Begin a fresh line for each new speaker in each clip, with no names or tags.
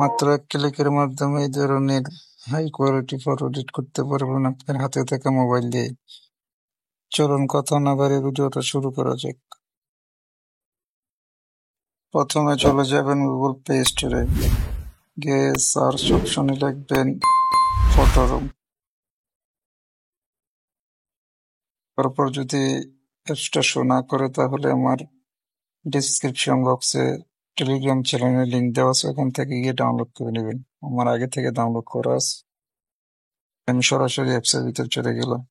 মাত্র এক ক্লিকের মাধ্যমে এই ধরনের হাই কোয়ালিটি ফটো এডিট করতে পারবেন আপনার হাতে থাকা মোবাইল দিয়ে। চলুন কথা না বাড়িয়ে ভিডিওটা শুরু করা যাক। প্রথমে চলে যাবেন গুগল প্লে স্টোরে, গিয়ে সার্চ অপশনে লিখবেন ফটোরুম। তারপর যদি অ্যাপসটা শো না করে তাহলে আমার ডিসক্রিপশন বক্সে টেলিগ্রাম চ্যানেলের লিঙ্ক দেওয়া আছে, ওখান থেকে গিয়ে ডাউনলোড করে নেবেন। আমার আগে থেকে ডাউনলোড করা আছে। আমি সরাসরি অ্যাপসের ভিতর চলে গেলাম।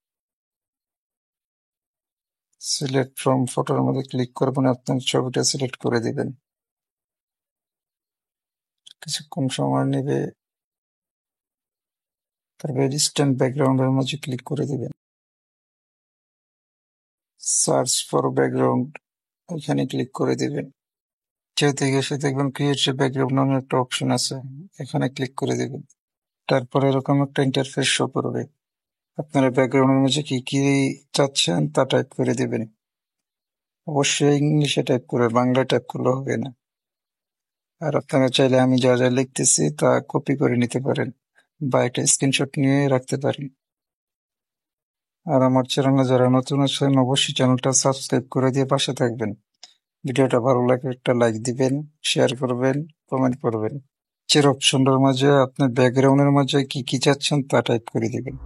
সিলেক্ট ফ্রম ফটোর মধ্যে ক্লিক করবেন, আপনার ছবিটা সিলেক্ট করে দিবেন। কিছুক্ষণ সময় নেবে, তারপরে ডিস্টেন্ট ব্যাকগ্রাউন্ডের মাঝে ক্লিক করে দিবেন। সার্চ ফর ব্যাকগ্রাউন্ড, ওইখানে ক্লিক করে দিবেন। যেতে গেছে দেখবেন ক্রিয়েট ব্যাকগ্রাউন্ড নামে একটা অপশন আছে, এখানে ক্লিক করে দিবেন। তারপরে এরকম একটা ইন্টারফেস শো করবে। আপনারা ব্যাকগ্রাউন্ডের মাঝে কি কি চাচ্ছেন তা টাইপ করে দিবেন। অবশ্যই ইংলিশে টাইপ করে, বাংলায় টাইপ করলে হবে না। আর আপনারা চাইলে আমি যা যা লিখতেছি তা কপি করে নিতে পারেন বা একটা স্ক্রিনশট নিয়ে রাখতে পারেন। আর আমার চ্যানেলে যারা নতুন আছেন অবশ্যই চ্যানেলটা সাবস্ক্রাইব করে দিয়ে পাশে থাকবেন। ভিডিওটা ভালো লাগলে একটা লাইক দিবেন, শেয়ার করবেন, কমেন্ট করবেন। চের অপশনটার মাঝে আপনার ব্যাকগ্রাউন্ডের মাঝে কি কি চাচ্ছেন তা টাইপ করে দিবেন।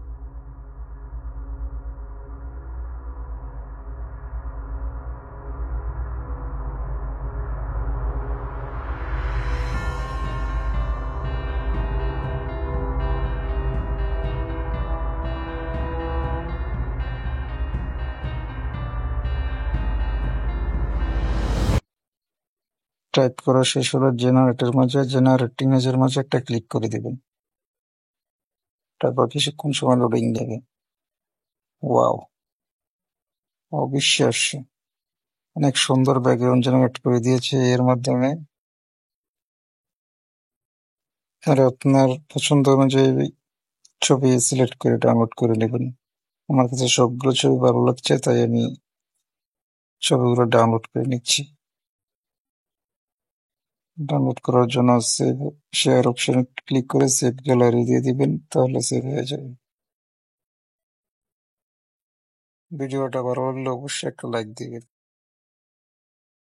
টাইপ করা শেষ হলে জেনারেটের মাঝে জেনারেট ইমেজের মাঝে একটা ক্লিক করে দিবেন। তারপর কিছুক্ষণ সময় লোডিং নেবে। ওয়াও, অবিশ্বাস্য, অনেক সুন্দর ব্যাকগ্রাউন্ড জেনারেট করে দিয়েছে এর মাধ্যমে। আর আপনার পছন্দ অনুযায়ী ছবি সিলেক্ট করে ডাউনলোড করে নেবেন। আমার কাছে সবগুলো ছবি ভালো লাগছে তাই আমি ছবিগুলো ডাউনলোড করে নিচ্ছি। ডাউনলোড করার জন্য সেভ শেয়ার অপশনে ক্লিক করে সেভ গ্যালারি দিয়ে দিবেন, তাহলে সেভ হয়ে যাবে। ভিডিওটা ভালো লাগলে অবশ্যই একটা লাইক দিবেন।